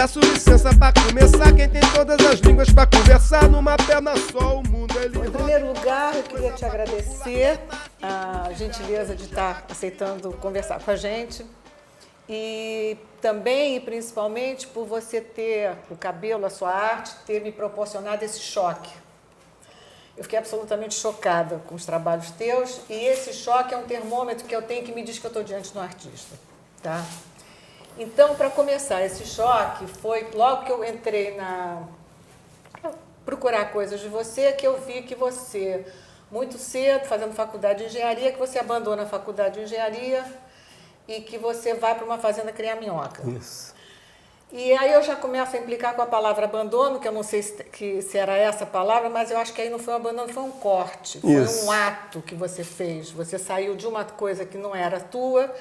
Peço licença pra começar, quem tem todas as línguas pra conversar numa perna só, o mundo ele Em primeiro lugar, eu queria te agradecer a gentileza de estar aceitando conversar com a gente e também e principalmente por você ter o cabelo, a sua arte, ter me proporcionado esse choque. Eu fiquei absolutamente chocada com os trabalhos teus e esse choque é um termômetro que eu tenho que me diz que eu estou diante de um artista, tá? Então, para começar, esse choque foi logo que eu entrei procurar coisas de você, que eu vi que você, muito cedo, fazendo faculdade de engenharia, que você abandona a faculdade de engenharia e que você vai para uma fazenda criar minhoca. Isso. E aí eu já começo a implicar com a palavra abandono, que eu não sei se era essa a palavra, mas eu acho que aí não foi um abandono, foi um corte, foi um ato que você fez. Você saiu de uma coisa que não era tua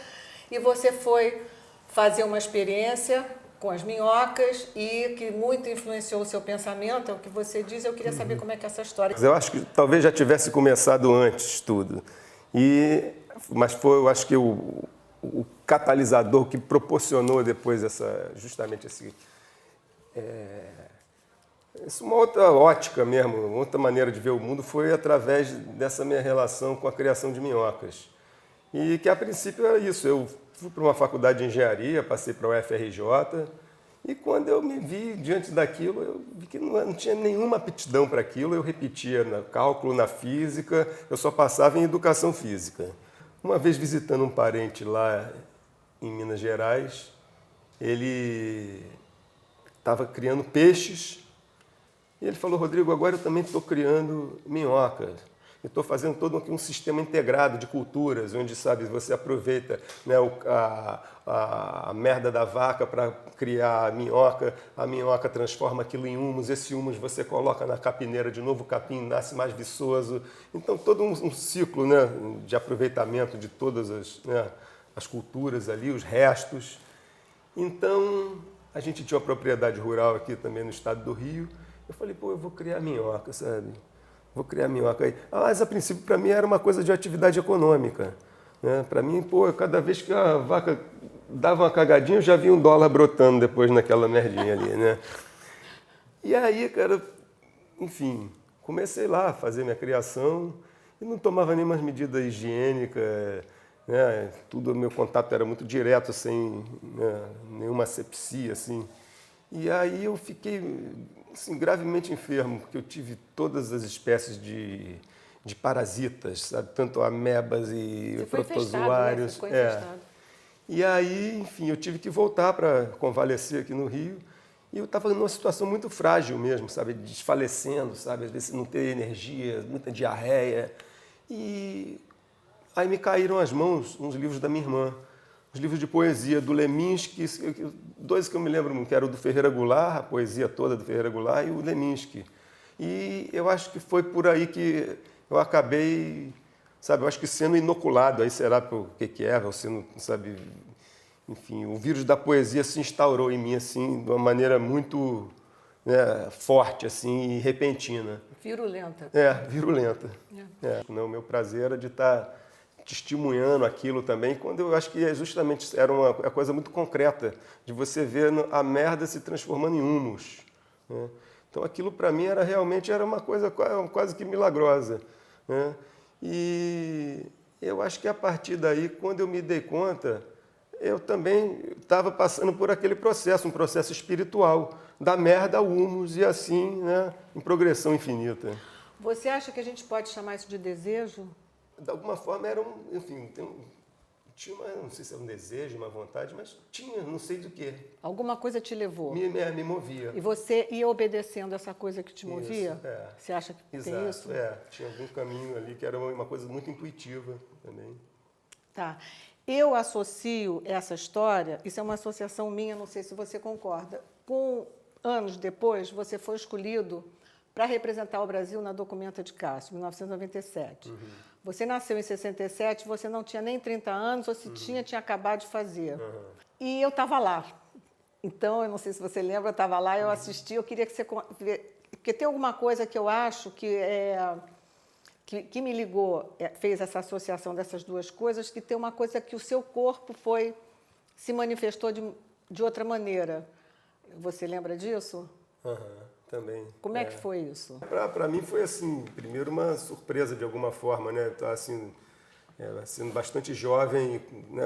e você foi fazer uma experiência com as minhocas e que muito influenciou o seu pensamento, é o que você diz. Eu queria saber como é que é essa história. Eu acho que talvez já tivesse começado antes tudo. Mas foi, eu acho que o catalisador que proporcionou depois justamente uma outra ótica mesmo, uma outra maneira de ver o mundo foi através dessa minha relação com a criação de minhocas. E que a princípio era isso, eu fui para uma faculdade de engenharia, passei para o UFRJ, e quando eu me vi diante daquilo, eu vi que não tinha nenhuma aptidão para aquilo, eu repetia no cálculo, na física, eu só passava em educação física. Uma vez visitando um parente lá em Minas Gerais, ele estava criando peixes, e ele falou: Rodrigo, agora eu também estou criando minhocas. Eu estou fazendo todo aqui um sistema integrado de culturas, onde, sabe, você aproveita, né, a merda da vaca para criar a minhoca transforma aquilo em humus, esse humus você coloca na capineira de novo, o capim nasce mais viçoso. Então, todo um ciclo, né, de aproveitamento de todas as culturas ali, os restos. Então, a gente tinha uma propriedade rural aqui também no estado do Rio. Eu falei: pô, eu vou criar minhoca, sabe? Vou criar minhoca aí. Mas, a princípio, para mim, era uma coisa de atividade econômica. Né? Para mim, pô, cada vez que a vaca dava uma cagadinha, eu já via $1 brotando depois naquela merdinha ali, né? E aí, cara, enfim, comecei lá a fazer minha criação e não tomava nenhuma medida higiênica, né? Tudo, meu contato era muito direto, sem, né, nenhuma asepsia, assim. E aí eu fiquei, assim, gravemente enfermo, porque eu tive todas as espécies de parasitas, sabe? Tanto amebas e protozoários. Você ficou infestado. E aí, enfim, eu tive que voltar para convalescer aqui no Rio. E eu estava numa situação muito frágil mesmo, sabe? Desfalecendo, sabe? Às vezes não ter energia, muita diarreia. E aí me caíram às mãos uns livros da minha irmã. Os livros de poesia do Leminski, dois que eu me lembro, que eram o do Ferreira Goulart, a poesia toda do Ferreira Goulart, e o Leminski. E eu acho que foi por aí que eu acabei, sabe, eu acho que sendo inoculado, aí será por que é, ou sendo, sabe, enfim, o vírus da poesia se instaurou em mim, assim, de uma maneira muito, né, forte, assim, e repentina. Virulenta. Virulenta. O meu prazer era de estar testemunhando aquilo também, quando eu acho que justamente era uma coisa muito concreta, de você ver a merda se transformando em humus. Né? Então aquilo para mim realmente era uma coisa quase que milagrosa. Né? E eu acho que a partir daí, quando eu me dei conta, eu também estava passando por aquele processo, um processo espiritual, da merda ao humus e assim, né, em progressão infinita. Você acha que a gente pode chamar isso de desejo? De alguma forma era enfim, tinha não sei se era um desejo, uma vontade, mas tinha, não sei do que. Alguma coisa te levou? Me movia. E você ia obedecendo essa coisa que te movia? Isso, Você acha que Exato, tem isso? Tinha algum caminho ali que era uma coisa muito intuitiva também. Tá. Eu associo essa história, isso é uma associação minha, não sei se você concorda, com anos depois você foi escolhido para representar o Brasil na Documenta de Castro, 1997. Você nasceu em 67, você não tinha nem 30 anos, ou se tinha acabado de fazer. E eu estava lá. Então, eu não sei se você lembra, eu estava lá, eu assisti, eu queria que você... Porque tem alguma coisa que eu acho que me ligou, fez essa associação dessas duas coisas, que tem uma coisa que o seu corpo se manifestou de outra maneira. Você lembra disso? Também. Como é que foi isso? Para mim foi assim, primeiro uma surpresa de alguma forma, né? Tá assim, sendo bastante jovem, né?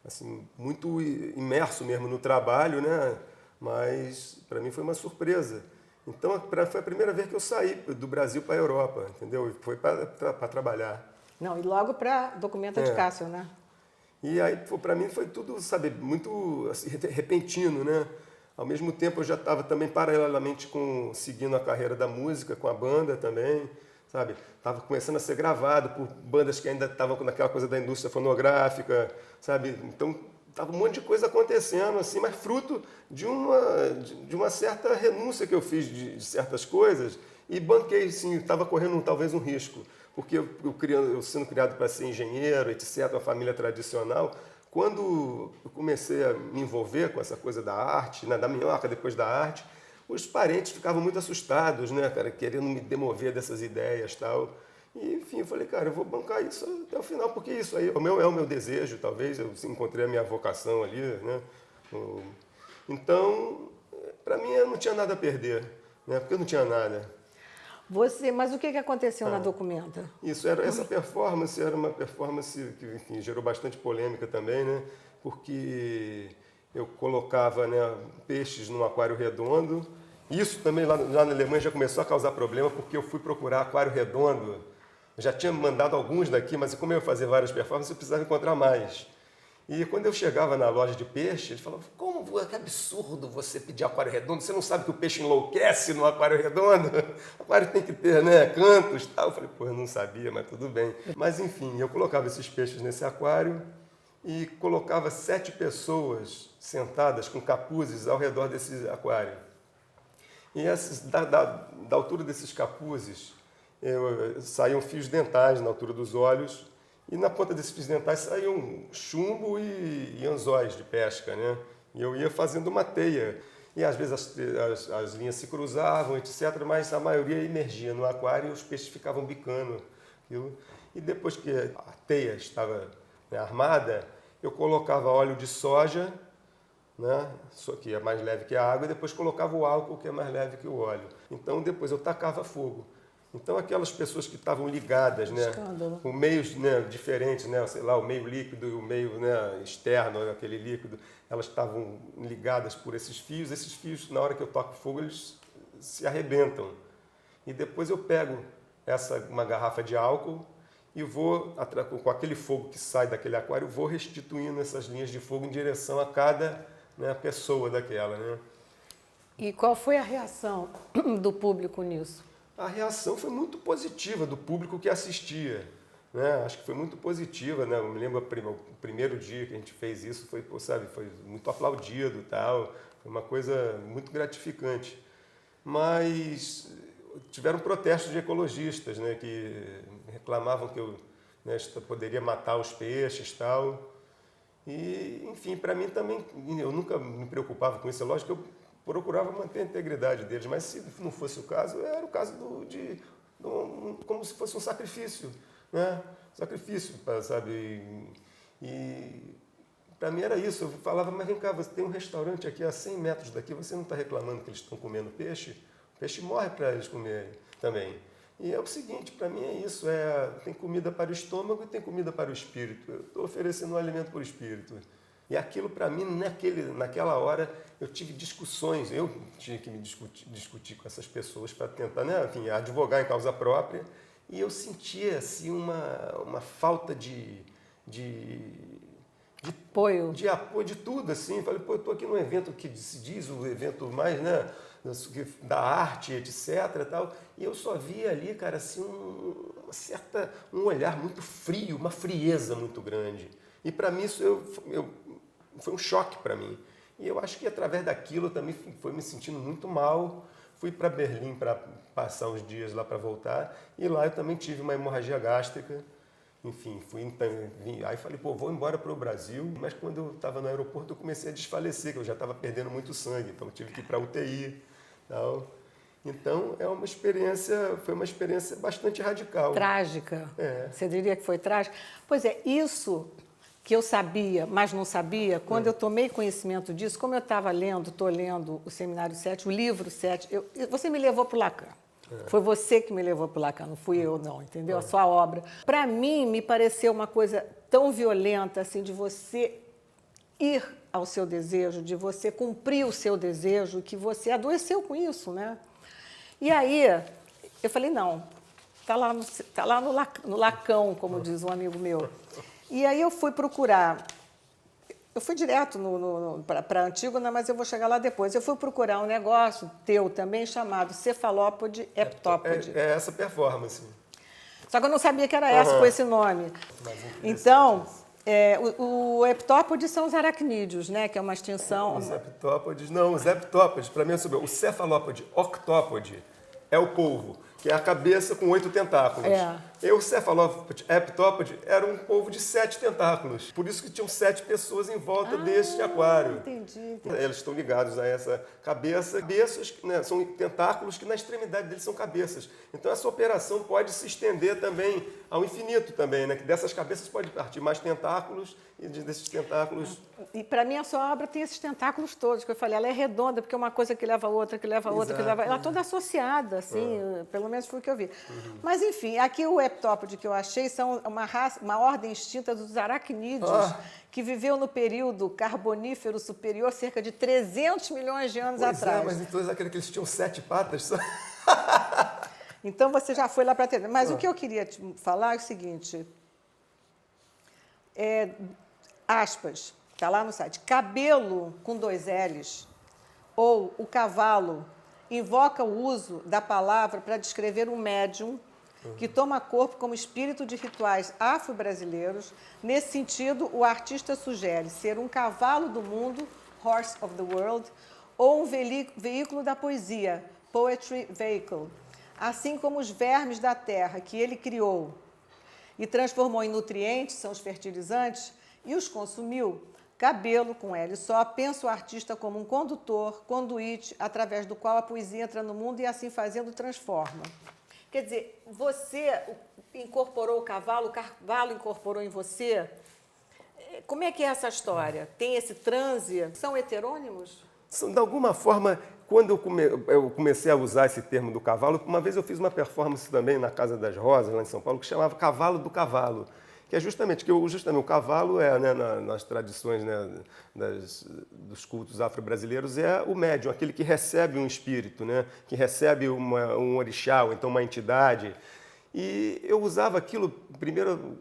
Assim, muito imerso mesmo no trabalho, né? Mas para mim foi uma surpresa. Então foi a primeira vez que eu saí do Brasil para a Europa, entendeu? E foi para trabalhar. Não, e logo para Documenta de Cássio, né? E aí, para mim, foi tudo, sabe, muito assim, repentino, né? Ao mesmo tempo, eu já estava também paralelamente seguindo a carreira da música, com a banda também, sabe? Estava começando a ser gravado por bandas que ainda estavam naquela coisa da indústria fonográfica, sabe? Então, estava um monte de coisa acontecendo, assim, mas fruto de uma certa renúncia que eu fiz de certas coisas e banquei, sim, estava correndo talvez um risco. Porque eu sendo criado para ser engenheiro, etc., uma família tradicional, quando eu comecei a me envolver com essa coisa da arte, né, da minhoca, depois da arte, os parentes ficavam muito assustados, né, cara, querendo me demover dessas ideias e tal. E, enfim, eu falei, cara, eu vou bancar isso até o final, porque isso aí é o meu desejo, talvez, eu encontrei a minha vocação ali, né. Então, para mim, eu não tinha nada a perder, né, porque eu não tinha nada. Mas o que aconteceu na Documenta? Essa performance era uma performance que, enfim, gerou bastante polêmica também, né? Porque eu colocava, né, peixes num aquário redondo. Isso também lá na Alemanha já começou a causar problema, porque eu fui procurar aquário redondo. Eu já tinha mandado alguns daqui, mas como eu ia fazer várias performances, eu precisava encontrar mais. E quando eu chegava na loja de peixe, eles falavam, que absurdo você pedir aquário redondo, você não sabe que o peixe enlouquece no aquário redondo? O aquário tem que ter, né, cantos e tal. Eu falei, pô, eu não sabia, mas tudo bem. Mas enfim, eu colocava esses peixes nesse aquário e colocava 7 pessoas sentadas com capuzes ao redor desse aquário. E da altura desses capuzes, saíam fios dentais na altura dos olhos. E na ponta desses fios dentais saíam chumbo e anzóis de pesca, né? E eu ia fazendo uma teia. E às vezes as linhas se cruzavam, etc., mas a maioria emergia no aquário e os peixes ficavam bicando aquilo. E depois que a teia estava, né, armada, eu colocava óleo de soja, né, que é mais leve que a água, e depois colocava o álcool, que é mais leve que o óleo. Então depois eu tacava fogo. Então aquelas pessoas que estavam ligadas, né, com meios, né, diferentes, né, sei lá, o meio líquido e o meio, né, externo, aquele líquido, elas estavam ligadas por esses fios, na hora que eu toco fogo, eles se arrebentam. E depois eu pego uma garrafa de álcool e vou, com aquele fogo que sai daquele aquário, vou restituindo essas linhas de fogo em direção a cada, né, pessoa daquela, né. E qual foi a reação do público nisso? A reação foi muito positiva do público que assistia, né? Acho que foi muito positiva, né? Eu me lembro o primeiro dia que a gente fez isso foi, sabe, foi muito aplaudido, tal, foi uma coisa muito gratificante. Mas tiveram protestos de ecologistas, né, que reclamavam que eu, né, poderia matar os peixes, tal. E, enfim, para mim também, eu nunca me preocupava com isso, é lógico que eu procurava manter a integridade deles, mas se não fosse o caso, era o caso como se fosse um sacrifício, né? Sacrifício, sabe? E para mim era isso, eu falava, mas vem cá, você tem um restaurante aqui a 100 metros daqui, você não está reclamando que eles estão comendo peixe? O peixe morre para eles comerem também. E é o seguinte, para mim é isso, tem comida para o estômago e tem comida para o espírito. Eu estou oferecendo um alimento para o espírito. E aquilo, para mim, naquela hora, eu tive discussões, eu tinha que me discutir com essas pessoas para tentar, né, enfim, advogar em causa própria, e eu sentia assim, uma falta de apoio. De apoio, de tudo, assim. Falei, pô, eu estou aqui num evento que se diz o evento mais, né, da arte, etc. Tal, e eu só via ali, cara, assim, um olhar muito frio, uma frieza muito grande. E para mim isso foi um choque para mim. E eu acho que através daquilo eu também fui me sentindo muito mal. Fui para Berlim para passar uns dias lá para voltar. E lá eu também tive uma hemorragia gástrica. Enfim, aí falei, pô, vou embora para o Brasil. Mas quando eu estava no aeroporto eu comecei a desfalecer, que eu já estava perdendo muito sangue. Então eu tive que ir para a UTI. Tal. Então foi uma experiência bastante radical. Trágica. Você diria que foi trágica? Pois é, isso que eu sabia, mas não sabia, quando eu tomei conhecimento disso, como eu estava estou lendo o Seminário 7, o livro 7, você me levou para o Lacan. Foi você que me levou para o Lacan, não fui eu, não, entendeu? A sua obra. Para mim, me pareceu uma coisa tão violenta, assim, de você ir ao seu desejo, de você cumprir o seu desejo, que você adoeceu com isso, né? E aí, eu falei, não, tá lá no Lacão, como diz um amigo meu. E aí eu fui procurar, eu fui direto para Antígona, mas eu vou chegar lá depois. Eu fui procurar um negócio teu também chamado cefalópode heptópode. É essa performance. Só que eu não sabia que era essa com esse nome. Então, o heptópode são os aracnídeos, né? Que é uma extinção. Os heptópodes, para mim é sobre o cefalópode octópode, é o polvo, que é a cabeça com 8 tentáculos. E o cefalópode heptópode era um polvo de 7 tentáculos. Por isso que tinham 7 pessoas em volta deste aquário. Entendi. Eles estão ligados a essa cabeça. Cabeças, né, são tentáculos que na extremidade deles são cabeças. Então essa operação pode se estender também ao infinito também, né? Que dessas cabeças pode partir mais tentáculos e desses tentáculos... E para mim a sua obra tem esses tentáculos todos, que eu falei, ela é redonda, porque é uma coisa que leva a outra, que leva a outra, que leva... Ela é toda associada, assim, pelo menos foi o que eu vi. Mas enfim, aqui o heptópode que eu achei são uma ordem extinta dos aracnídeos, que viveu no período carbonífero superior cerca de 300 milhões de anos atrás. Mas então aqueles que eles tinham 7 patas... Então você já foi lá para atender. Mas o que eu queria te falar é o seguinte, aspas, está lá no site, cabelo com 2 L's, ou o cavalo, invoca o uso da palavra para descrever um médium que toma corpo como espírito de rituais afro-brasileiros. Nesse sentido, o artista sugere ser um cavalo do mundo, horse of the world, ou um veículo da poesia, poetry vehicle, assim como os vermes da terra que ele criou e transformou em nutrientes, são os fertilizantes, e os consumiu. Cabelo, com L só, pensa o artista como um condutor, conduíte, através do qual a poesia entra no mundo e, assim fazendo, transforma. Quer dizer, você incorporou o cavalo incorporou em você. Como é que é essa história? Tem esse transe? São heterônimos? De alguma forma, quando eu comecei a usar esse termo do cavalo, uma vez eu fiz uma performance também na Casa das Rosas, lá em São Paulo, que chamava Cavalo do Cavalo, que é justamente o cavalo né, nas tradições, né, dos cultos afro-brasileiros, é o médium, aquele que recebe um espírito, né, que recebe um orixá, ou então uma entidade. E eu usava aquilo, primeiro,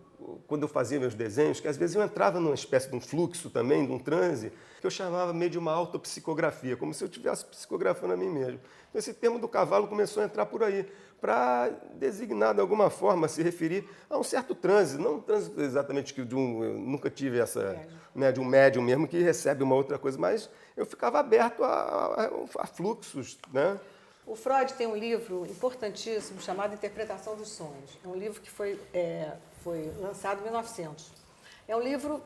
quando eu fazia meus desenhos, que às vezes eu entrava numa espécie de um fluxo também, de um transe, que eu chamava meio de uma autopsicografia, como se eu estivesse psicografando a mim mesmo. Então, esse termo do cavalo começou a entrar por aí, para designar, de alguma forma, se referir a um certo transe, não um transe exatamente que eu nunca tive essa, né, de um médium mesmo que recebe uma outra coisa, mas eu ficava aberto a fluxos, né? O Freud tem um livro importantíssimo chamado Interpretação dos Sonhos. É um livro que foi lançado em 1900. É um livro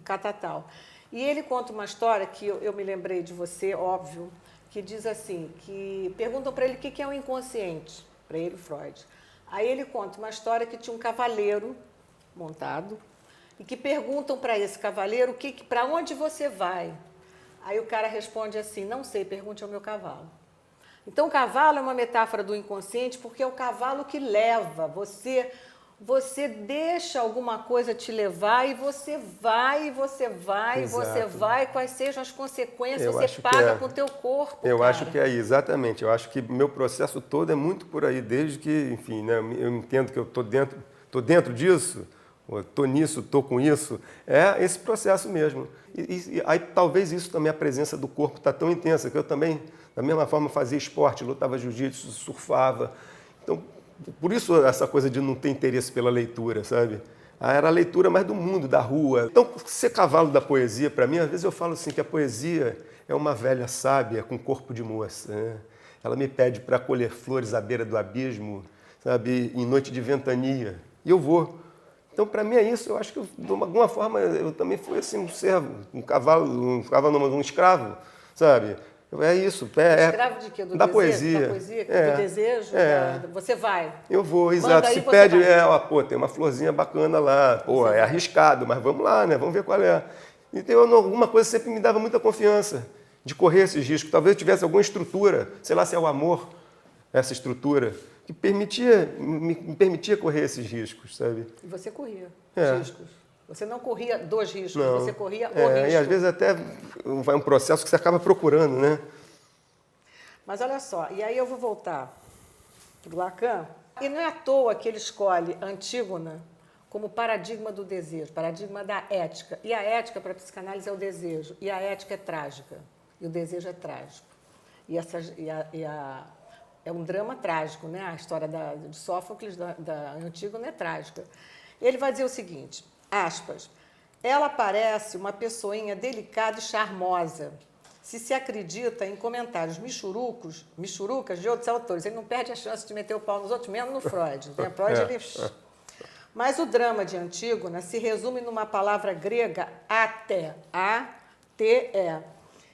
catatal. E ele conta uma história que eu me lembrei de você, óbvio, que diz assim, que perguntam para ele o que é o inconsciente, para ele, Freud. Aí ele conta uma história que tinha um cavaleiro montado e que perguntam para esse cavaleiro para onde você vai. Aí o cara responde assim, não sei, pergunte ao meu cavalo. Então, o cavalo é uma metáfora do inconsciente porque é o cavalo que leva. Você deixa alguma coisa te levar e você vai, quais sejam as consequências, você paga com o teu corpo, Eu acho que é aí, exatamente. Eu acho que meu processo todo é muito por aí, desde que, enfim, né, eu entendo que eu estou dentro disso, estou nisso, estou com isso, é esse processo mesmo. E aí talvez isso também, a presença do corpo está tão intensa, que eu também, da mesma forma, fazia esporte, lutava jiu-jitsu, surfava. Então, por isso essa coisa de não ter interesse pela leitura, sabe? Era a leitura mais do mundo, da rua. Então, ser cavalo da poesia, para mim, às vezes eu falo assim, que a poesia é uma velha sábia com corpo de moça, né? Ela me pede para colher flores à beira do abismo, sabe? Em noite de ventania. E eu vou. Então, para mim é isso. Eu acho que, de alguma forma, eu também fui assim, um servo, um escravo, sabe? É isso. Escravo de quê? Do da desejo? poesia. Da poesia, do desejo? Você vai. Eu vou, Manda exato. aí, Se você pede, vai. pô, tem uma florzinha bacana lá. Pô, Você é vai. arriscado, mas vamos lá, né? Vamos ver qual é. Então, alguma coisa sempre me dava muita confiança de correr esses riscos. Talvez eu tivesse alguma estrutura, sei lá se é o amor, essa estrutura, que me permitia correr esses riscos, sabe? E você corria É. os riscos. Você não corria dos riscos, Não. você corria o risco. E às vezes até vai um processo que você acaba procurando, né? Mas olha só, e aí eu vou voltar para o Lacan. E não é à toa que ele escolhe Antígona como paradigma do desejo, paradigma da ética. E a ética para a psicanálise é o desejo. E a ética é trágica. E o desejo é trágico. É um drama trágico, né? A história de Sófocles, da Antígona, é trágica. Ele vai dizer o seguinte, aspas, ela parece uma pessoinha delicada e charmosa, se acredita em comentários michurucas de outros autores. Ele não perde a chance de meter o pau nos outros, mesmo no Freud. Né? Freud, ele... Mas o drama de Antígona se resume numa palavra grega, até, A-T-E,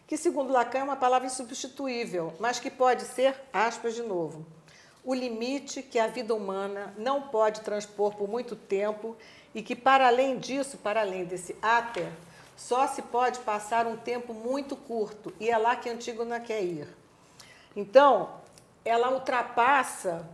que, segundo Lacan, é uma palavra insubstituível, mas que pode ser, aspas de novo, o limite que a vida humana não pode transpor por muito tempo e que, para além disso, para além desse até, só se pode passar um tempo muito curto, e é lá que Antígona quer ir. Então, ela ultrapassa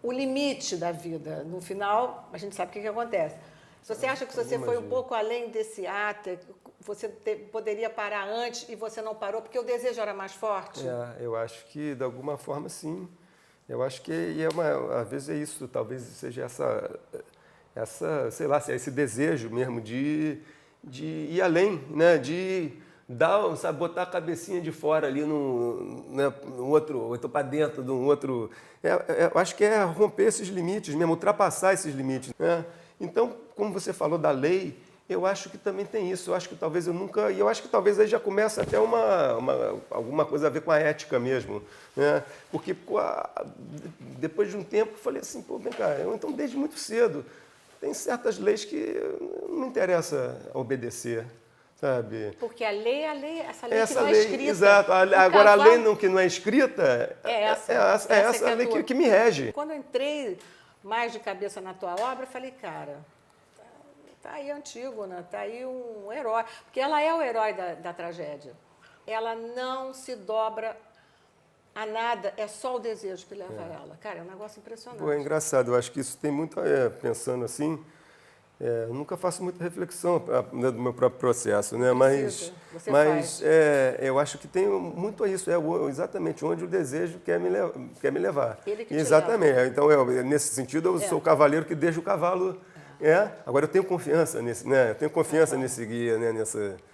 o limite da vida. No final, a gente sabe o que acontece. Se você acha que você foi um pouco além desse até, você poderia parar antes e você não parou porque o desejo era mais forte? Eu acho que, de alguma forma, sim. Eu acho que, às vezes, é isso. Talvez seja essa sei lá, esse desejo mesmo de ir além, né? De botar a cabecinha de fora ali no outro, ou então para dentro de um outro. Eu acho que é romper esses limites mesmo, ultrapassar esses limites, né? Então, como você falou da lei, eu acho que também tem isso. Eu acho que talvez eu acho que talvez aí já começa até alguma coisa a ver com a ética mesmo, né? Porque depois de um tempo eu falei assim, pô, vem cá, então desde muito cedo tem certas leis que não me interessa obedecer, sabe? Porque a lei, essa lei que Essa não é lei, escrita. exato. Agora, a lei que não é escrita é essa lei que me rege. Quando eu entrei mais de cabeça na tua obra, eu falei, cara, tá aí Antígona, tá aí um herói. Porque ela é o herói da tragédia. Ela não se dobra a nada, é só o desejo que leva ela. Cara, é um negócio impressionante. Pô, é engraçado, eu acho que isso tem muito pensando assim. Eu nunca faço muita reflexão do meu próprio processo, né? Mas eu acho que tem muito a isso, exatamente onde o desejo quer me levar. Ele que exatamente. Te leva. Então, nesse sentido, eu sou o cavaleiro que deixa o cavalo. Agora eu tenho confiança nesse, né? Eu tenho confiança nesse guia, né?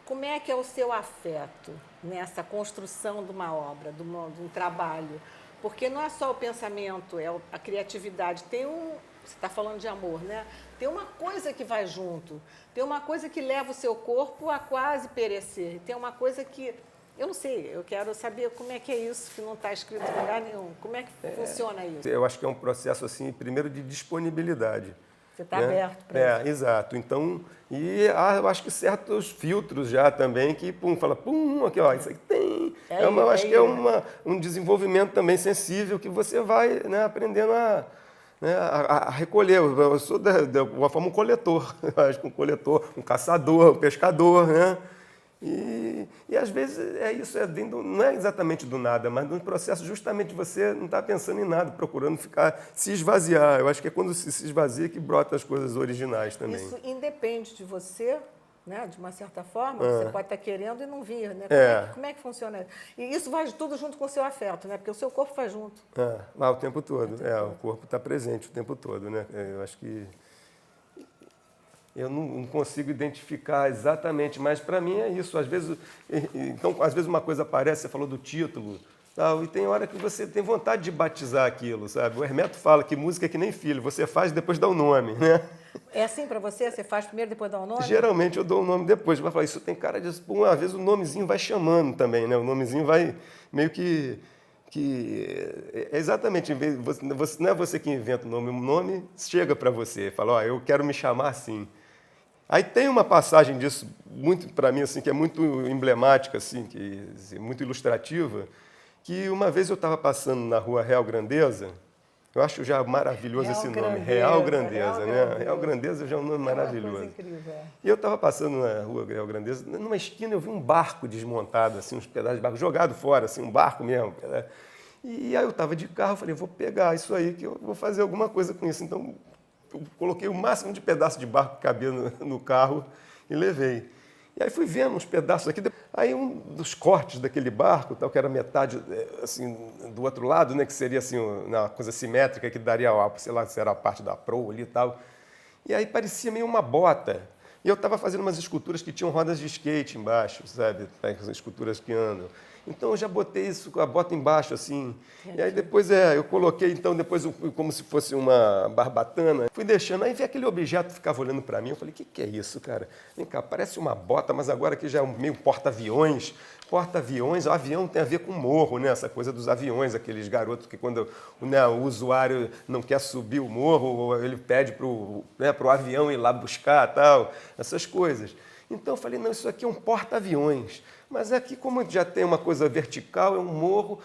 Como é que é o seu afeto nessa construção de uma obra, de um trabalho? Porque não é só o pensamento, é a criatividade. Você está falando de amor, né? Tem uma coisa que vai junto. Tem uma coisa que leva o seu corpo a quase perecer. Tem uma coisa que... Eu não sei, eu quero saber como é que é isso, que não está escrito em lugar nenhum. Como é que funciona isso? Eu acho que é um processo, assim, primeiro de disponibilidade. Você está aberto para isso. Exato. Então, eu acho que certos filtros já também que, fala, aqui, ó, isso aqui tem. Eu acho que é um desenvolvimento também sensível que você vai, né, aprendendo a recolher. Eu sou, de uma forma, um coletor. Eu acho que um coletor, um caçador, um pescador, né? E às vezes isso, não é exatamente do nada, mas no processo justamente de você não estar pensando em nada, procurando se esvaziar. Eu acho que é quando se esvazia que brota as coisas originais também. Isso independe de você, né? De uma certa forma, você pode estar querendo e não vir, né? Como é que funciona? E isso vai tudo junto com o seu afeto, né? Porque o seu corpo vai junto. O tempo todo. O corpo está presente o tempo todo, né? Eu acho que eu não consigo identificar exatamente, mas para mim é isso. Às vezes uma coisa aparece, você falou do título, tal, e tem hora que você tem vontade de batizar aquilo, sabe? O Hermeto fala que música é que nem filho, você faz e depois dá o nome, né? É assim para você? Você faz primeiro, depois dá o nome? Geralmente eu dou o nome depois, mas isso tem cara de... às vezes o nomezinho vai chamando também, né? O nomezinho vai meio que exatamente, não é você que inventa o nome chega para você, fala, eu quero me chamar assim. Aí tem uma passagem disso, muito para mim, assim, que é muito emblemática, assim, que, assim, muito ilustrativa, que uma vez eu estava passando na rua Real Grandeza, eu acho já maravilhoso esse nome, Real Grandeza, né? Real Grandeza já é um nome maravilhoso. É uma coisa incrível. E eu estava passando na rua Real Grandeza, numa esquina eu vi um barco desmontado, assim, uns pedaços de barco, jogado fora, assim, um barco mesmo. E aí eu estava de carro, falei, vou pegar isso aí, que eu vou fazer alguma coisa com isso. Então, eu coloquei o máximo de pedaço de barco que cabia no carro e levei. E aí fui vendo uns pedaços aqui. Aí um dos cortes daquele barco, tal, que era metade assim, do outro lado, né, que seria assim, uma coisa simétrica que daria, sei lá, se era a parte da proa ali e tal. E aí parecia meio uma bota. E eu estava fazendo umas esculturas que tinham rodas de skate embaixo, sabe? As esculturas que andam. Então eu já botei isso com a bota embaixo, assim. E aí depois eu coloquei, então, depois como se fosse uma barbatana. Fui deixando, aí vi aquele objeto que ficava olhando para mim. Eu falei, o que é isso, cara? Vem cá, parece uma bota, mas agora aqui já é meio porta-aviões. Porta-aviões, o avião tem a ver com morro, né? Essa coisa dos aviões, aqueles garotos que quando né, o usuário não quer subir o morro, ele pede para o avião ir lá buscar, tal, essas coisas. Então eu falei, não, isso aqui é um porta-aviões. Mas aqui, como já tem uma coisa vertical, é um morro,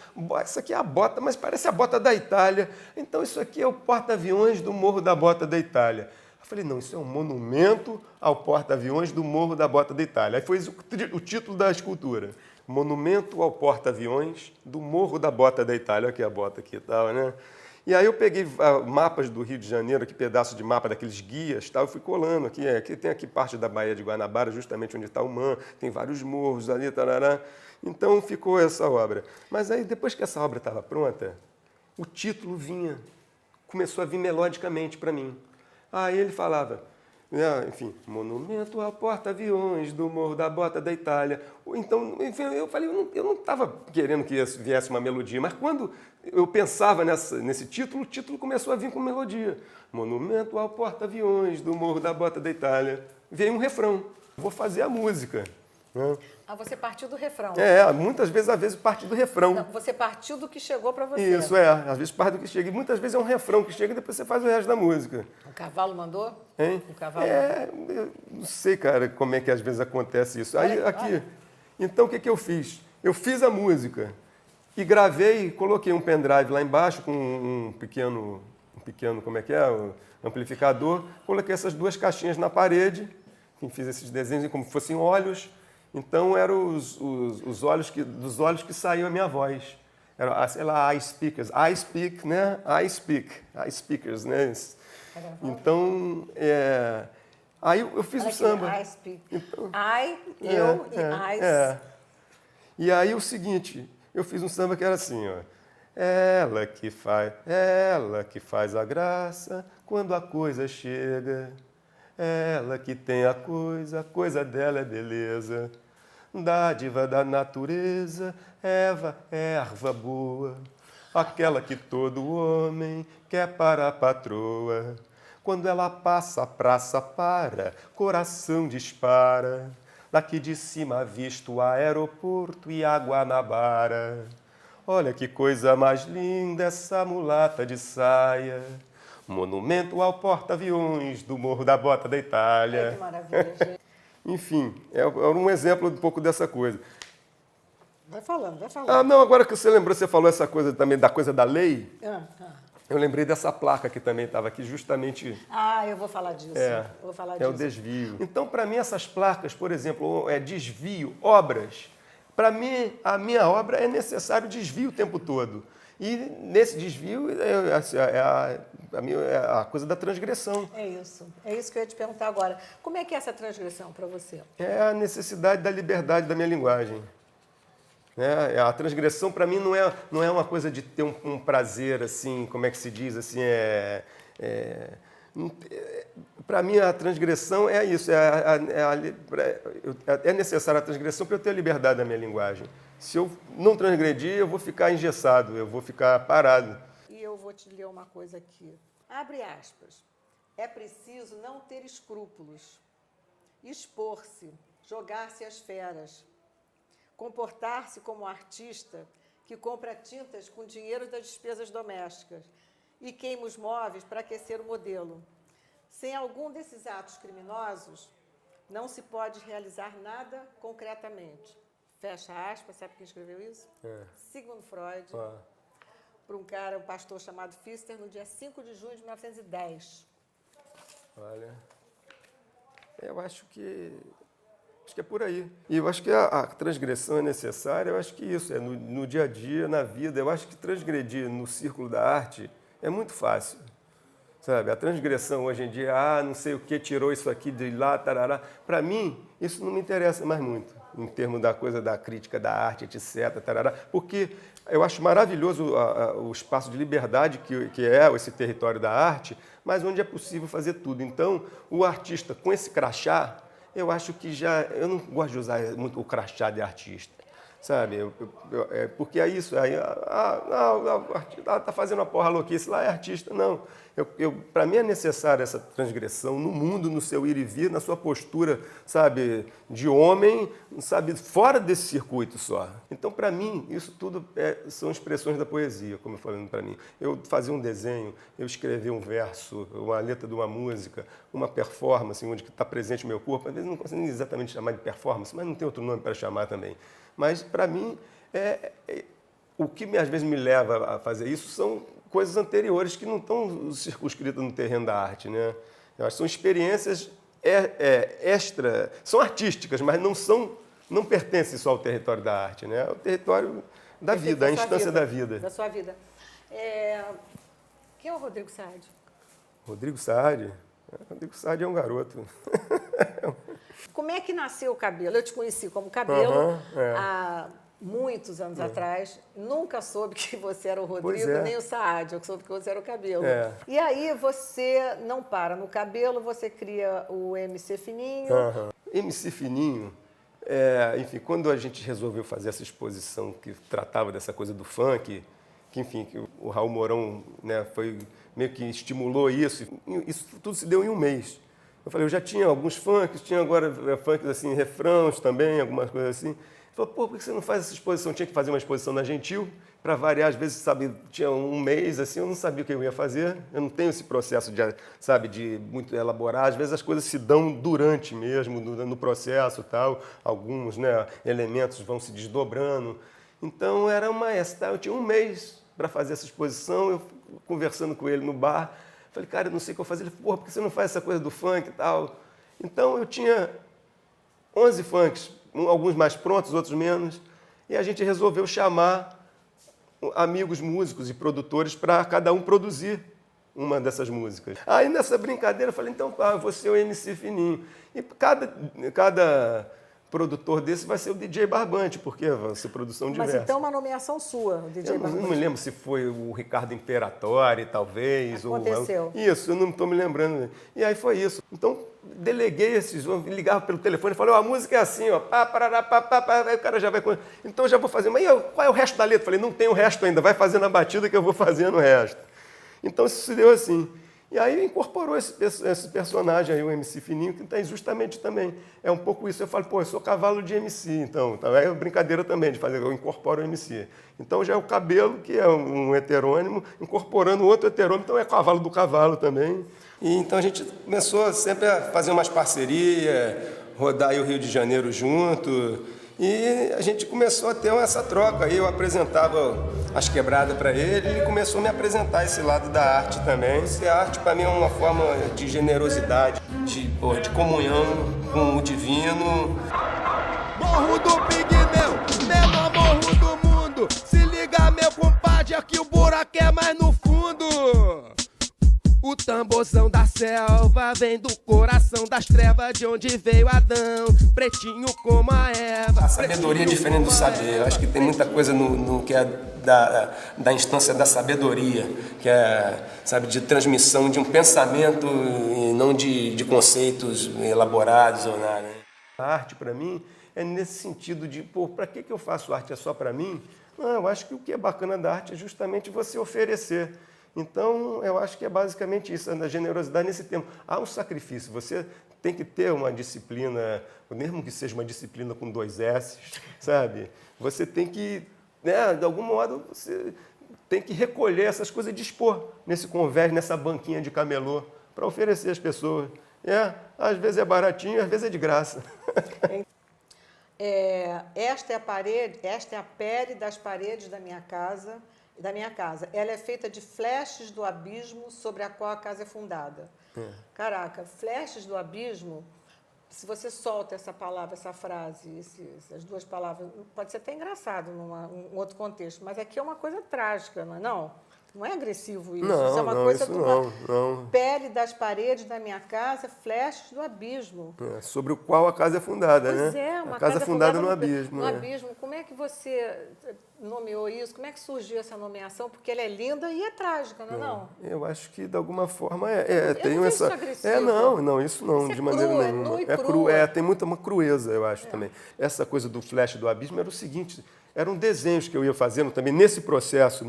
isso aqui é a bota, mas parece a bota da Itália. Então isso aqui é o porta-aviões do Morro da Bota da Itália. Eu falei, não, isso é um monumento ao porta-aviões do Morro da Bota da Itália. Aí foi o título da escultura. Monumento ao porta-aviões do Morro da Bota da Itália. Olha aqui a bota aqui e tal, né? E aí eu peguei mapas do Rio de Janeiro, aqui pedaço de mapa daqueles guias, tal, eu fui colando aqui. Aqui tem aqui parte da Baía de Guanabara, justamente onde está o Man, tem vários morros ali, tarará. Então ficou essa obra. Mas aí depois que essa obra estava pronta, o título começou a vir melodicamente para mim. Aí ele falava, enfim, monumento ao porta-aviões do Morro da Bota da Itália. Então, enfim, eu falei, eu não estava querendo que viesse uma melodia, mas quando eu pensava nesse título, o título começou a vir com melodia. Monumento ao porta-aviões do Morro da Bota da Itália. Veio um refrão. Vou fazer a música. Né? Ah, você partiu do refrão. Muitas vezes, às vezes, parte do refrão. Não, você partiu do que chegou para você. Isso, às vezes parte do que chega. E muitas vezes é um refrão que chega e depois você faz o resto da música. O cavalo mandou? Hein? O cavalo mandou? Eu não sei, cara, como é que às vezes acontece isso. Aí, aqui, então o que eu fiz? Eu fiz a música e gravei, coloquei um pendrive lá embaixo com um pequeno, como é que é? Um amplificador. Coloquei essas duas caixinhas na parede, fiz esses desenhos como se fossem olhos. Então, eram os olhos dos olhos que saiu a minha voz. Era, sei lá, eye speakers. I speak, né? I speak. Eye speakers, né? Então, aí eu fiz o samba. I speak. Então, Eu e I. E aí o seguinte, eu fiz um samba que era assim, ó. Ela que faz a graça quando a coisa chega. Ela que tem a coisa dela é beleza. Dádiva da natureza, erva boa. Aquela que todo homem quer para a patroa. Quando ela passa, a praça para, coração dispara. Daqui de cima visto o aeroporto e a Guanabara. Olha que coisa mais linda essa mulata de saia. Monumento ao porta-aviões do Morro da Bota da Itália. Ai, que maravilha, gente. Enfim, é um exemplo um pouco dessa coisa. Vai falando, vai falando. Não, agora que você lembrou, você falou essa coisa também da coisa da lei. Eu lembrei dessa placa que também estava aqui, justamente... Eu vou falar disso. Vou falar o desvio. Então, para mim, essas placas, por exemplo, desvio, obras, para mim, a minha obra é necessário desvio o tempo todo. E nesse desvio é a coisa da transgressão. É isso que eu ia te perguntar agora. Como é que é essa transgressão para você? É a necessidade da liberdade da minha linguagem. A transgressão, para mim, não é uma coisa de ter um prazer, assim, como é que se diz, assim, para mim, a transgressão é isso, é necessária a transgressão para eu ter a liberdade da minha linguagem. Se eu não transgredir, eu vou ficar engessado, eu vou ficar parado. E eu vou te ler uma coisa aqui. Abre aspas. É preciso não ter escrúpulos, expor-se, jogar-se às feras, comportar-se como artista que compra tintas com dinheiro das despesas domésticas e queima os móveis para aquecer o modelo. Sem algum desses atos criminosos, não se pode realizar nada concretamente. Fecha aspas, sabe quem escreveu isso? Sigmund Freud, para um pastor chamado Pfister, no dia 5 de junho de 1910. Olha, eu acho que é por aí. E eu acho que a transgressão é necessária, eu acho que isso, é no dia a dia, na vida. Eu acho que transgredir no círculo da arte é muito fácil. Sabe, a transgressão hoje em dia, não sei o que, tirou isso aqui de lá, tarará. Para mim, isso não me interessa mais muito, em termos da coisa da crítica da arte, etc, tarará, porque eu acho maravilhoso o espaço de liberdade que é esse território da arte, mas onde é possível fazer tudo. Então, o artista com esse crachá, eu acho que eu não gosto de usar muito o crachá de artista. Sabe, porque é isso, aí, tá fazendo uma porra louquice, lá é artista. Não, para mim é necessária essa transgressão no mundo, no seu ir e vir, na sua postura, sabe, de homem, sabe, fora desse circuito só. Então, para mim, isso tudo são expressões da poesia, como eu falei para mim. Eu fazia um desenho, eu escrever um verso, uma letra de uma música, uma performance, onde está presente o meu corpo. Às vezes não consigo exatamente chamar de performance, mas não tem outro nome para chamar também. Mas, para mim, o que às vezes me leva a fazer isso são coisas anteriores que não estão circunscritas no terreno da arte, né? Eu acho que são experiências extra, são artísticas, mas não pertencem só ao território da arte, né? É o território da vida, a instância da vida. Da sua vida. Quem é o Rodrigo Saad? Rodrigo Saad? Rodrigo Saad é um garoto. Como é que nasceu o cabelo? Eu te conheci como cabelo há muitos anos atrás. Nunca soube que você era o Rodrigo, nem o Saad. Eu soube que você era o cabelo. E aí você não para no cabelo, você cria o MC Fininho. MC Fininho, enfim, quando a gente resolveu fazer essa exposição que tratava dessa coisa do funk, que o Raul Mourão, né, meio que estimulou isso tudo se deu em um mês. Eu falei, eu já tinha alguns funks, tinha agora funks assim, refrãos também, algumas coisas assim. Ele falou, por que você não faz essa exposição? Tinha que fazer uma exposição na Gentil, para variar, às vezes, sabe, tinha um mês, assim, eu não sabia o que eu ia fazer, eu não tenho esse processo de muito elaborar, às vezes as coisas se dão durante mesmo, no processo tal, alguns, né, elementos vão se desdobrando. Então, eu tinha um mês para fazer essa exposição, eu conversando com ele no bar, falei, cara, eu não sei o que eu vou fazer. Ele falou, por que você não faz essa coisa do funk e tal? Então, eu tinha 11 funks, alguns mais prontos, outros menos, e a gente resolveu chamar amigos músicos e produtores para cada um produzir uma dessas músicas. Aí, nessa brincadeira, eu falei, então, eu vou ser o MC Fininho. E cada produtor desse vai ser o DJ Barbante, porque vai ser produção diversa. Mas então uma nomeação sua, o DJ Barbante. Eu não me lembro se foi o Ricardo Imperatori, talvez. Aconteceu. Isso, eu não estou me lembrando. E aí foi isso. Então, deleguei esses homens, ligava pelo telefone e falei, a música é assim, ó, pá, parará, pá, pá, pá, aí o cara já vai... Então, eu já vou fazer. Mas qual é o resto da letra? Falei, não tem o resto ainda, vai fazendo a batida que eu vou fazendo o resto. Então, isso se deu assim. E aí incorporou esse personagem aí, o MC Fininho, que tem justamente também. É um pouco isso. Eu falo, eu sou cavalo de MC, então é brincadeira também de fazer, eu incorporo o MC. Então já é o cabelo, que é um heterônimo, incorporando outro heterônimo, então é cavalo do cavalo também. E então a gente começou sempre a fazer umas parcerias, rodar aí o Rio de Janeiro junto. E a gente começou a ter essa troca. Aí eu apresentava as quebradas para ele começou a me apresentar esse lado da arte também. A arte, para mim, é uma forma de generosidade, de comunhão com o divino. Morro do Pigmeu, menor morro do mundo. Se liga, meu compadre, aqui o buraco é mais no fundo. O tamborzão da selva vem do coração das trevas, de onde veio Adão, pretinho como a Eva. A sabedoria é diferente do saber. Eu acho que tem muita coisa no que é da instância da sabedoria, que é, sabe, de transmissão de um pensamento e não de conceitos elaborados ou nada. A arte, para mim, é nesse sentido de, para que eu faço arte? É só para mim? Não, eu acho que o que é bacana da arte é justamente você oferecer. Então, eu acho que é basicamente isso, a generosidade nesse tempo. Há um sacrifício, você tem que ter uma disciplina, mesmo que seja uma disciplina com 2 S, sabe? Você tem que, né, de algum modo, você tem que recolher essas coisas e dispor nesse convés, nessa banquinha de camelô, para oferecer às pessoas. Às vezes é baratinho, às vezes é de graça. Esta é a pele das paredes da minha casa. Ela é feita de flechas do abismo sobre a qual a casa é fundada. Caraca, flechas do abismo, se você solta essa palavra, essa frase, essas duas palavras, pode ser até engraçado num outro contexto, mas aqui é uma coisa trágica, não é não? Não é agressivo isso. Não, isso é uma não, coisa isso de não. pele das paredes da minha casa, flechas do abismo. Sobre o qual a casa é fundada, Pois né? uma a casa é fundada no abismo. No abismo. Como é que você nomeou isso? Como é que surgiu essa nomeação? Porque ela é linda e é trágica, não é não? Eu acho que, de alguma forma, Eu tem não vejo essa... isso agressivo. Não, isso não, Isso é de maneira cru, nenhuma. é nu e cru, crua. tem uma crueza, eu acho, também. Essa coisa do flash do abismo era o seguinte... Eram desenhos que eu ia fazendo também nesse processo,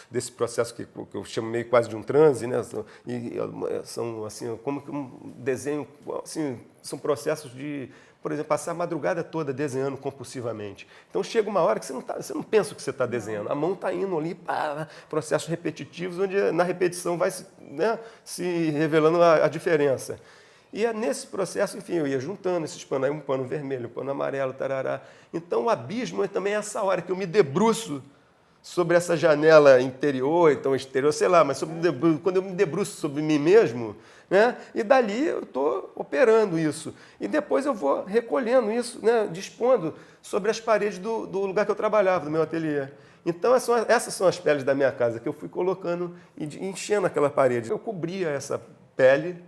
desse processo que eu chamo meio quase de um transe, né? São assim, como que um desenho, assim, são processos de, por exemplo, passar a madrugada toda desenhando compulsivamente. Então chega uma hora que você não pensa o que você está desenhando, a mão está indo ali para processos repetitivos, onde na repetição vai se revelando a diferença. E nesse processo, enfim, eu ia juntando esses panos, aí um pano vermelho, um pano amarelo, tarará. Então, o abismo também é essa hora que eu me debruço sobre essa janela interior, então exterior, sei lá, mas quando eu me debruço sobre mim mesmo, né? E dali eu estou operando isso. E depois eu vou recolhendo isso, né? Dispondo sobre as paredes do lugar que eu trabalhava, do meu ateliê. Então, essas são as peles da minha casa, que eu fui colocando e enchendo aquela parede. Eu cobria essa pele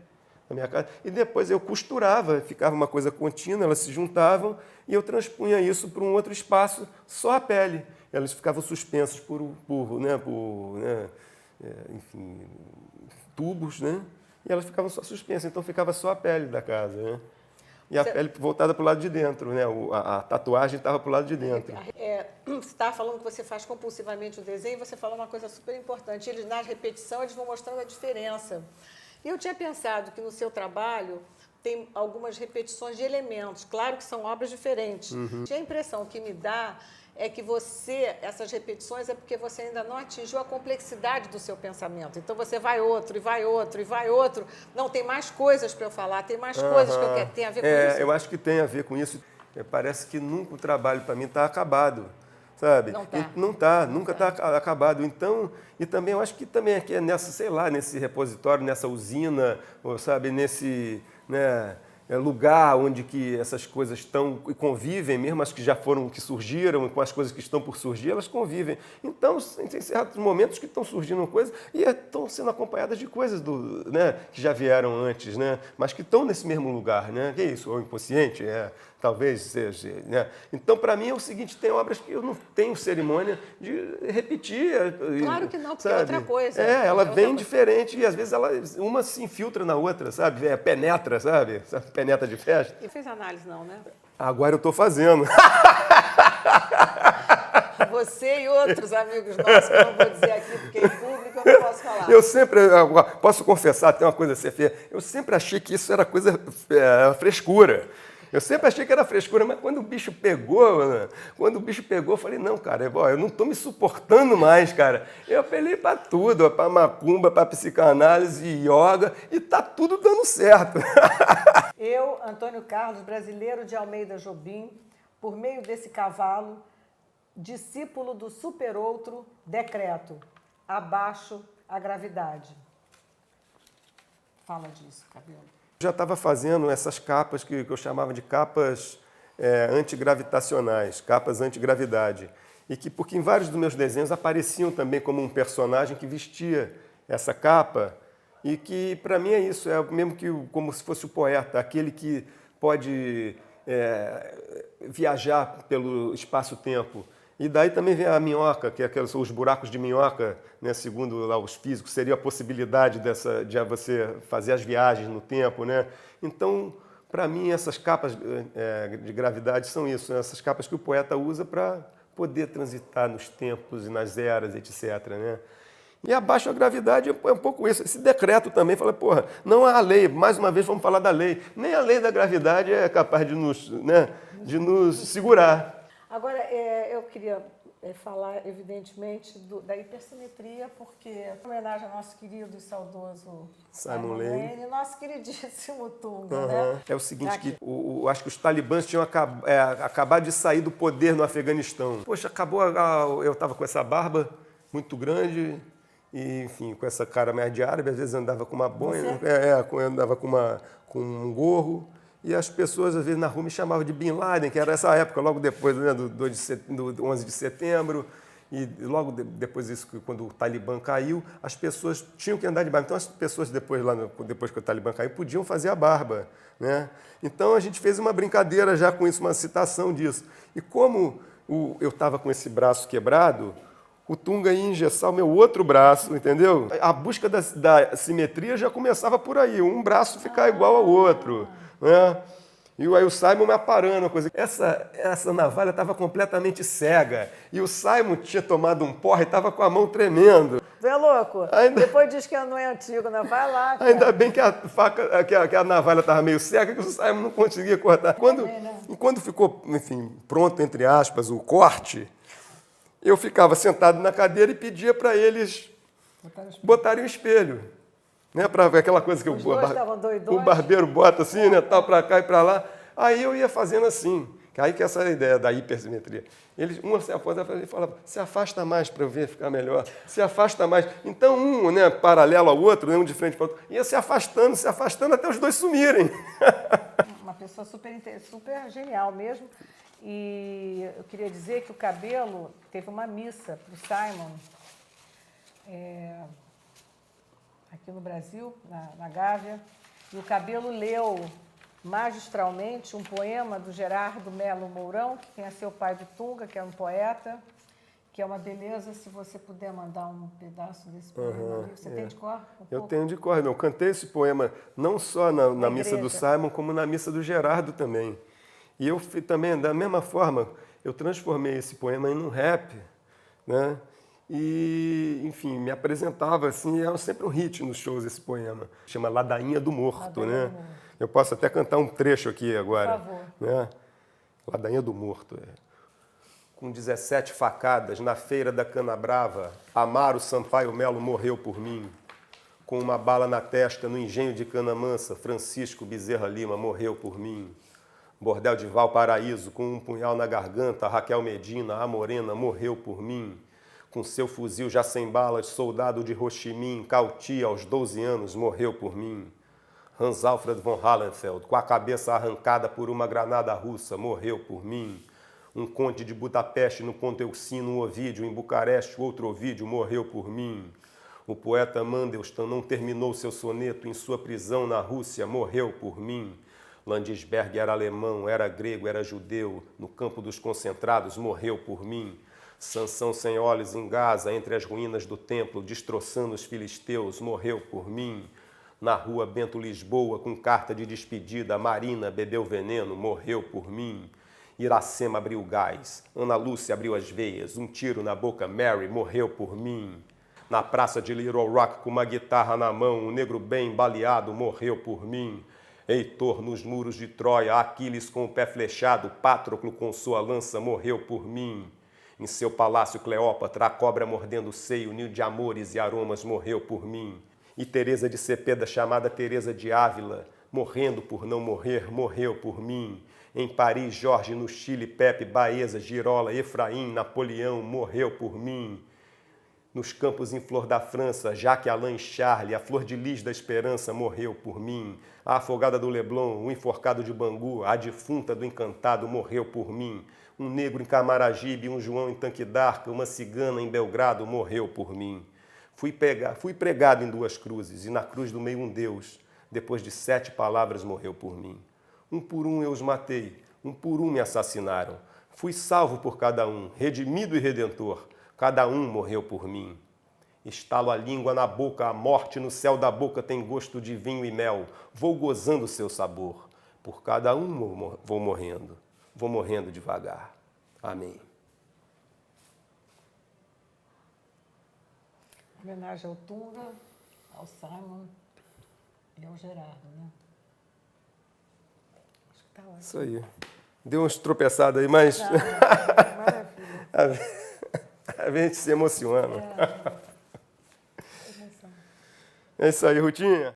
na minha casa, e depois eu costurava, ficava uma coisa contínua, elas se juntavam e eu transpunha isso para um outro espaço, só a pele. Elas ficavam suspensas enfim, tubos, né? E elas ficavam só suspensas, então ficava só a pele da casa, né? E a pele voltada para o lado de dentro, né? A tatuagem estava para o lado de dentro. Você estava falando que você faz compulsivamente o desenho, e você falou uma coisa super importante. Eles, na repetição, eles vão mostrando a diferença. E eu tinha pensado que no seu trabalho tem algumas repetições de elementos. Claro que são obras diferentes. A impressão que me dá é que essas repetições é porque você ainda não atingiu a complexidade do seu pensamento. Então você vai outro, e vai outro, e vai outro. Não, tem mais coisas para eu falar, tem mais coisas que eu quero. Tem a ver com isso? Eu acho que tem a ver com isso. Parece que nunca o trabalho para mim está acabado. Sabe? Nunca está acabado. Então, e também eu acho que também aqui é nesse repositório, nessa usina, ou, sabe, nesse lugar onde que essas coisas estão e convivem, mesmo as que já foram, que surgiram, com as coisas que estão por surgir, elas convivem. Então, tem certos momentos que estão surgindo coisas e estão sendo acompanhadas de coisas que já vieram antes, né? Mas que estão nesse mesmo lugar, né? Que é isso? Ou inconsciente, talvez seja, né? Então, para mim é o seguinte, tem obras que eu não tenho cerimônia de repetir. Claro que não, porque é outra coisa. Ela vem diferente e às vezes uma se infiltra na outra, sabe? Penetra, sabe? Penetra de festa. E fez análise não, né? Agora eu estou fazendo. Você e outros amigos nossos, que eu não vou dizer aqui porque em público eu não posso falar. Eu sempre, posso confessar, tem uma coisa a ser feia, eu sempre achei que isso era coisa, frescura. Eu sempre achei que era frescura, mas quando o bicho pegou, eu falei, não, cara, eu não estou me suportando mais, cara. Eu apelei para tudo, para macumba, para psicanálise, yoga, e tá tudo dando certo. Eu, Antônio Carlos, brasileiro de Almeida Jobim, por meio desse cavalo, discípulo do superoutro, decreto, abaixo a gravidade. Fala disso, Cabelo. Já estava fazendo essas capas que eu chamava de capas antigravitacionais, capas antigravidade. Porque em vários dos meus desenhos apareciam também como um personagem que vestia essa capa e que, para mim, é isso, é mesmo que como se fosse o poeta, aquele que pode viajar pelo espaço-tempo. E daí também vem a minhoca, que os buracos de minhoca, né, segundo lá os físicos, seria a possibilidade de você fazer as viagens no tempo, né? Então, para mim, essas capas de gravidade são isso, né? Essas capas que o poeta usa para poder transitar nos tempos e nas eras, etc., né? E abaixo a gravidade é um pouco isso. Esse decreto também fala, não há lei, mais uma vez vamos falar da lei. Nem a lei da gravidade é capaz de nos segurar. Agora, eu queria falar, evidentemente, da hipersimetria, porque em homenagem ao nosso querido e saudoso Simon Lane, nosso queridíssimo Tunga, né? É o seguinte, que acho que os talibãs tinham acabado de sair do poder no Afeganistão. Poxa, acabou, eu estava com essa barba muito grande e, enfim, com essa cara mais de árabe, às vezes andava com uma boina, andava com um gorro. E as pessoas, às vezes, na rua me chamavam de Bin Laden, que era essa época, logo depois, né, do 11 de setembro. E logo depois disso, quando o Talibã caiu, as pessoas tinham que andar de barba. Então, as pessoas, depois que o Talibã caiu, podiam fazer a barba, né? Então, a gente fez uma brincadeira já com isso, uma citação disso. E como eu estava com esse braço quebrado, o Tunga ia engessar o meu outro braço, entendeu? A busca da simetria já começava por aí, um braço ficar igual ao outro, né? E aí o Simon me aparando, a coisa. Essa navalha estava completamente cega. E o Simon tinha tomado um porre e estava com a mão tremendo. Tu é louco? Depois diz que não é antigo, né? Vai lá, cara. Ainda bem que a navalha estava meio cega, que o Simon não conseguia cortar. Quando ficou, enfim, pronto, entre aspas, o corte, eu ficava sentado na cadeira e pedia para eles botarem o espelho. Né, para aquela coisa que o barbeiro bota assim, né, tal, para cá e para lá. Aí eu ia fazendo assim. Aí que essa é a ideia da hipersimetria. Uma se afasta e falava, se afasta mais para eu ver ficar melhor. Se afasta mais. Então um, né, paralelo ao outro, né, um de frente para o outro, ia se afastando até os dois sumirem. Uma pessoa super genial mesmo. E eu queria dizer que o cabelo teve uma missa para o Simon. Aqui no Brasil, na Gávea, e o Cabelo leu magistralmente um poema do Gerardo Melo Mourão, que quem é seu pai do Tunga, que é um poeta, que é uma beleza. Se você puder mandar um pedaço desse poema, você tem de cor? Eu tenho de cor, eu cantei esse poema não só na missa do Simon, como na missa do Gerardo também. E eu também, da mesma forma, eu transformei esse poema em um rap, né? E, enfim, me apresentava assim, era sempre um hit nos shows esse poema. Chama Ladainha do Morto, né? Eu posso até cantar um trecho aqui agora. Por favor. Né? Ladainha do Morto. Com 17 facadas, na feira da Canabrava, Amaro Sampaio Melo morreu por mim. Com uma bala na testa, no engenho de Canamansa, Francisco Bezerra Lima morreu por mim. Bordel de Valparaíso, com um punhal na garganta, Raquel Medina, a morena, morreu por mim. Com seu fuzil já sem balas, soldado de Ho Chi Minh, Cauti, aos 12 anos, morreu por mim. Hans Alfred von Hallenfeld, com a cabeça arrancada por uma granada russa, morreu por mim. Um conde de Budapeste no Ponto Eucino, um Ovídio, em Bucareste, outro Ovídio, morreu por mim. O poeta Mandelstam não terminou seu soneto em sua prisão na Rússia, morreu por mim. Landisberg era alemão, era grego, era judeu, no campo dos concentrados, morreu por mim. Sansão sem olhos em Gaza, entre as ruínas do templo, destroçando os filisteus, morreu por mim. Na rua Bento Lisboa, com carta de despedida, Marina bebeu veneno, morreu por mim. Iracema abriu gás, Ana Lúcia abriu as veias, um tiro na boca, Mary morreu por mim. Na praça de Little Rock, com uma guitarra na mão, um negro bem baleado, morreu por mim. Heitor nos muros de Troia, Aquiles com o pé flechado, Patroclo com sua lança, morreu por mim. Em seu palácio Cleópatra, a cobra mordendo o seio, ninho de amores e aromas, morreu por mim. E Teresa de Cepeda, chamada Teresa de Ávila, morrendo por não morrer, morreu por mim. Em Paris, Jorge, no Chile, Pepe, Baeza, Girola, Efraim, Napoleão, morreu por mim. Nos campos em flor da França, Jacques Alain e Charlie, a flor de lis da esperança, morreu por mim. A afogada do Leblon, o enforcado de Bangu, a defunta do Encantado, morreu por mim. Um negro em Camaragibe, um João em Tanque d'Arca, uma cigana em Belgrado, morreu por mim. Fui pregado em 2 cruzes, e na cruz do meio um Deus, depois de 7 palavras, morreu por mim. Um por um eu os matei, um por um me assassinaram. Fui salvo por cada um, redimido e redentor, cada um morreu por mim. Estalo a língua na boca, a morte no céu da boca tem gosto de vinho e mel. Vou gozando seu sabor, por cada um vou morrendo devagar. Amém. Homenagem ao Tunga, ao Simon e ao Gerardo, né? Acho que tá ótimo. Isso aí. Deu umas tropeçadas aí, mas... Maravilha. A gente se emociona. É isso aí, Rutinha.